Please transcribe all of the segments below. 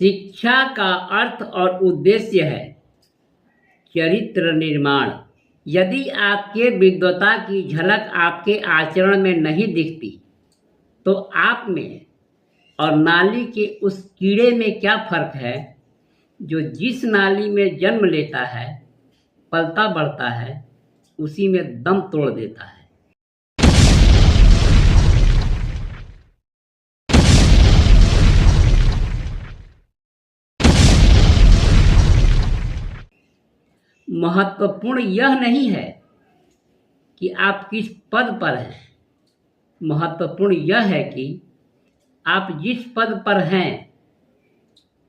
शिक्षा का अर्थ और उद्देश्य है चरित्र निर्माण। यदि आपके विद्वता की झलक आपके आचरण में नहीं दिखती तो आप में और नाली के उस कीड़े में क्या फर्क है जो जिस नाली में जन्म लेता है, पलता बढ़ता है, उसी में दम तोड़ देता है। महत्वपूर्ण यह नहीं है कि आप किस पद पर हैं, महत्वपूर्ण यह है कि आप जिस पद पर हैं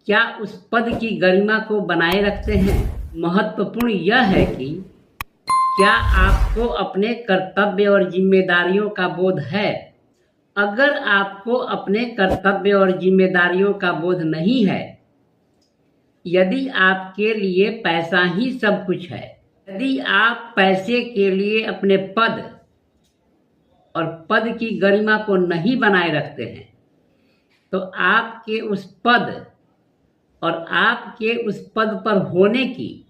क्या उस पद की गरिमा को बनाए रखते हैं। महत्वपूर्ण यह है कि क्या आपको अपने कर्तव्य और जिम्मेदारियों का बोध है। अगर आपको अपने कर्तव्य और जिम्मेदारियों का बोध नहीं है, यदि आपके लिए पैसा ही सब कुछ है, यदि आप पैसे के लिए अपने पद और पद की गरिमा को नहीं बनाए रखते हैं, तो आपके उस पद और आपके उस पद पर होने की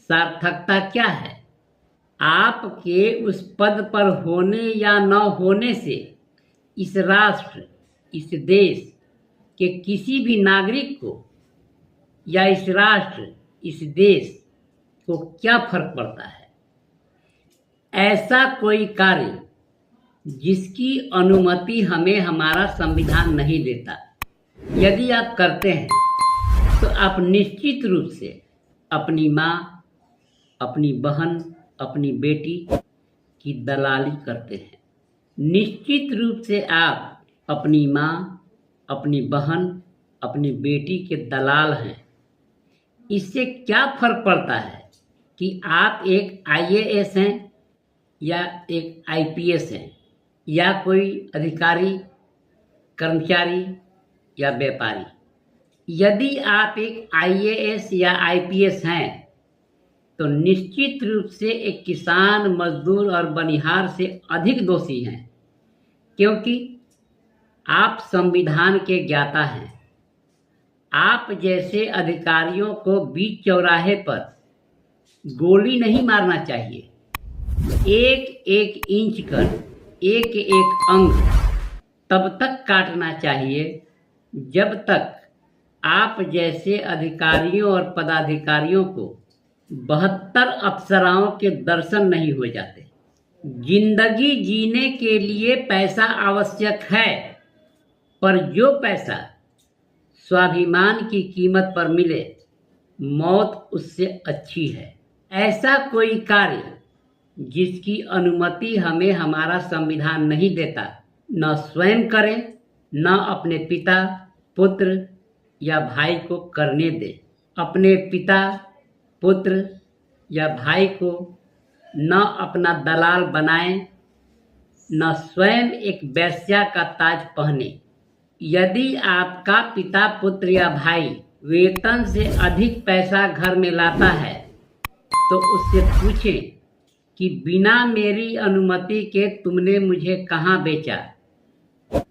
सार्थकता क्या है। आपके उस पद पर होने या न होने से इस राष्ट्र, इस देश के किसी भी नागरिक को या इस राष्ट्र, इस देश को क्या फर्क पड़ता है। ऐसा कोई कार्य जिसकी अनुमति हमें हमारा संविधान नहीं देता, यदि आप करते हैं तो आप निश्चित रूप से अपनी माँ, अपनी बहन, अपनी बेटी की दलाली करते हैं। निश्चित रूप से आप अपनी माँ, अपनी बहन, अपनी बेटी के दलाल हैं। इससे क्या फर्क पड़ता है कि आप एक IAS हैं या एक IPS हैं या कोई अधिकारी, कर्मचारी या व्यापारी। यदि आप एक IAS या IPS हैं तो निश्चित रूप से एक किसान, मजदूर और बनिहार से अधिक दोषी हैं, क्योंकि आप संविधान के ज्ञाता हैं। आप जैसे अधिकारियों को बीच चौराहे पर गोली नहीं मारना चाहिए, एक एक इंच कर, एक एक अंग तब तक काटना चाहिए जब तक आप जैसे अधिकारियों और पदाधिकारियों को 72 अप्सराओं के दर्शन नहीं हो जाते। जिंदगी जीने के लिए पैसा आवश्यक है, पर जो पैसा स्वाभिमान की कीमत पर मिले, मौत उससे अच्छी है। ऐसा कोई कार्य जिसकी अनुमति हमें हमारा संविधान नहीं देता, न स्वयं करें, न अपने पिता, पुत्र या भाई को करने दे। अपने पिता, पुत्र या भाई को न अपना दलाल बनाएं, न स्वयं एक वेश्या का ताज पहने। यदि आपका पिता, पुत्र या भाई वेतन से अधिक पैसा घर में लाता है तो उससे पूछें कि बिना मेरी अनुमति के तुमने मुझे कहाँ बेचा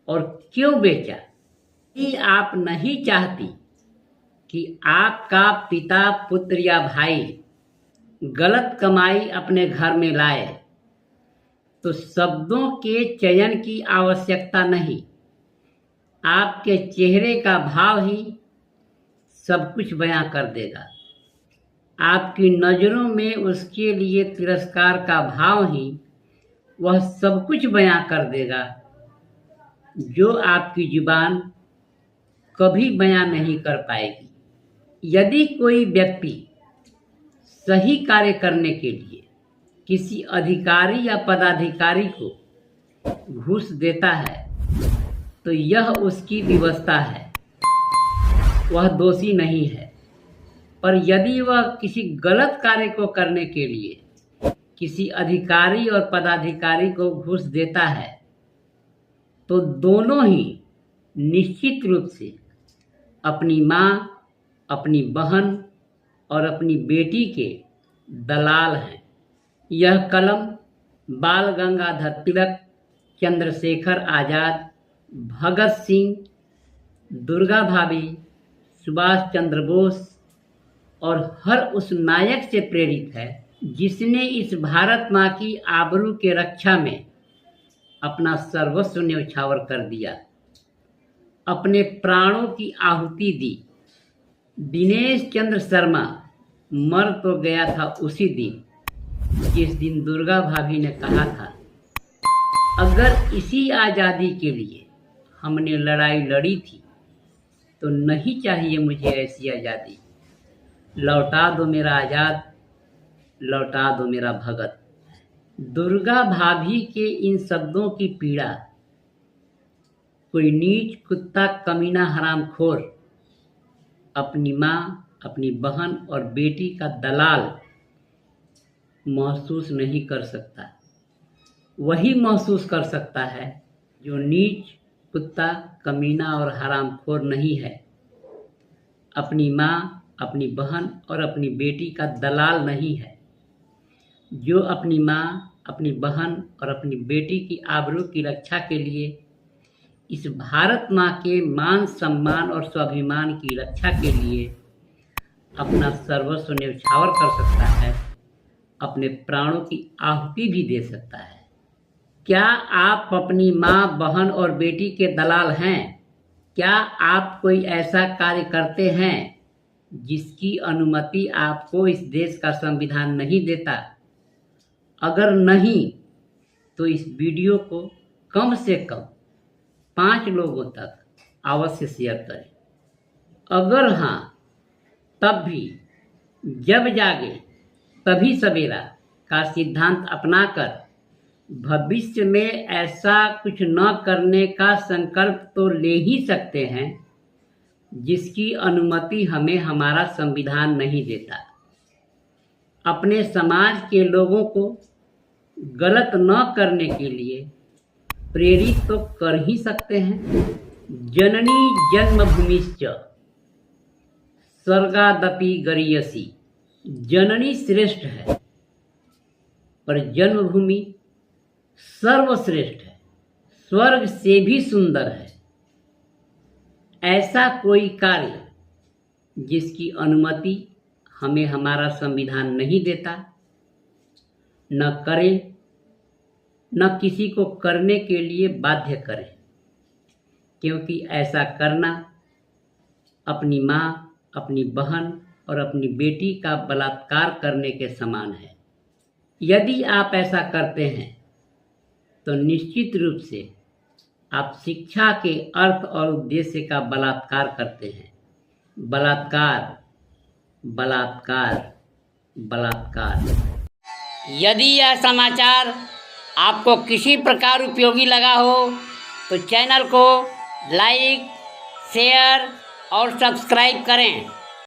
और क्यों बेचा। यदि आप नहीं चाहती कि आपका पिता, पुत्र या भाई गलत कमाई अपने घर में लाए, तो शब्दों के चयन की आवश्यकता नहीं, आपके चेहरे का भाव ही सब कुछ बयां कर देगा। आपकी नज़रों में उसके लिए तिरस्कार का भाव ही वह सब कुछ बयां कर देगा जो आपकी जुबान कभी बयां नहीं कर पाएगी। यदि कोई व्यक्ति सही कार्य करने के लिए किसी अधिकारी या पदाधिकारी को घूस देता है तो यह उसकी व्यवस्था है, वह दोषी नहीं है। पर यदि वह किसी गलत कार्य को करने के लिए किसी अधिकारी और पदाधिकारी को घूस देता है तो दोनों ही निश्चित रूप से अपनी माँ, अपनी बहन और अपनी बेटी के दलाल हैं। यह कलम बाल गंगाधर तिलक, चंद्रशेखर आज़ाद, भगत सिंह, दुर्गा भाभी, सुभाष चंद्र बोस और हर उस नायक से प्रेरित है जिसने इस भारत माँ की आबरू के रक्षा में अपना सर्वस्व न्यौछावर कर दिया, अपने प्राणों की आहुति दी। दिनेश चंद्र शर्मा मर तो गया था उसी दिन जिस दिन दुर्गा भाभी ने कहा था, अगर इसी आज़ादी के लिए हमने लड़ाई लड़ी थी तो नहीं चाहिए मुझे ऐसी आज़ादी। लौटा दो मेरा आज़ाद, लौटा दो मेरा भगत। दुर्गा भाभी के इन शब्दों की पीड़ा कोई नीच कुत्ता कमीना हरामखोर अपनी माँ, अपनी बहन और बेटी का दलाल महसूस नहीं कर सकता। वही महसूस कर सकता है जो नीच कुत्ता कमीना और हरामखोर नहीं है, अपनी माँ, अपनी बहन और अपनी बेटी का दलाल नहीं है, जो अपनी माँ, अपनी बहन और अपनी बेटी की आबरू की रक्षा के लिए इस भारत माँ के मान सम्मान और स्वाभिमान की रक्षा के लिए अपना सर्वस्व न्यौछावर कर सकता है, अपने प्राणों की आहुति भी दे सकता है। क्या आप अपनी माँ, बहन और बेटी के दलाल हैं? क्या आप कोई ऐसा कार्य करते हैं जिसकी अनुमति आपको इस देश का संविधान नहीं देता? अगर नहीं तो इस वीडियो को कम से कम 5 लोगों तक अवश्य शेयर करें। अगर हाँ, तब भी जब जागे तभी सवेरा का सिद्धांत अपनाकर भविष्य में ऐसा कुछ न करने का संकल्प तो ले ही सकते हैं जिसकी अनुमति हमें हमारा संविधान नहीं देता। अपने समाज के लोगों को गलत न करने के लिए प्रेरित तो कर ही सकते हैं। जननी जन्मभूमिश्च स्वर्गादपि गरीयसी। जननी श्रेष्ठ है पर जन्मभूमि सर्वश्रेष्ठ है, स्वर्ग से भी सुंदर है। ऐसा कोई कार्य जिसकी अनुमति हमें हमारा संविधान नहीं देता, न करें, न किसी को करने के लिए बाध्य करें, क्योंकि ऐसा करना अपनी माँ, अपनी बहन और अपनी बेटी का बलात्कार करने के समान है। यदि आप ऐसा करते हैं तो निश्चित रूप से आप शिक्षा के अर्थ और उद्देश्य का बलात्कार करते हैं। बलात्कार, बलात्कार, बलात्कार। यदि यह समाचार आपको किसी प्रकार उपयोगी लगा हो तो चैनल को लाइक, शेयर और सब्सक्राइब करें।